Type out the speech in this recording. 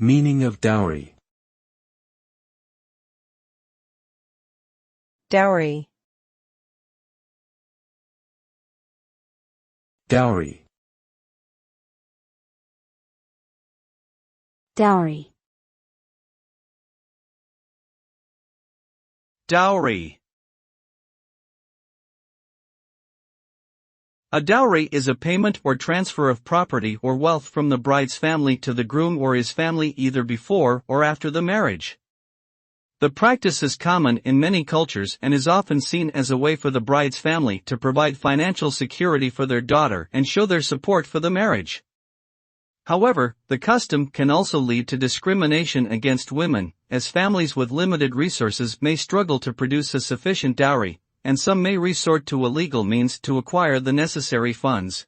Meaning of dowry. Dowry. Dowry. Dowry. Dowry. A dowry is a payment or transfer of property or wealth from the bride's family to the groom or his family either before or after the marriage. The practice is common in many cultures and is often seen as a way for the bride's family to provide financial security for their daughter and show their support for the marriage. However, the custom can also lead to discrimination against women, as families with limited resources may struggle to produce a sufficient dowry, and some may resort to illegal means to acquire the necessary funds.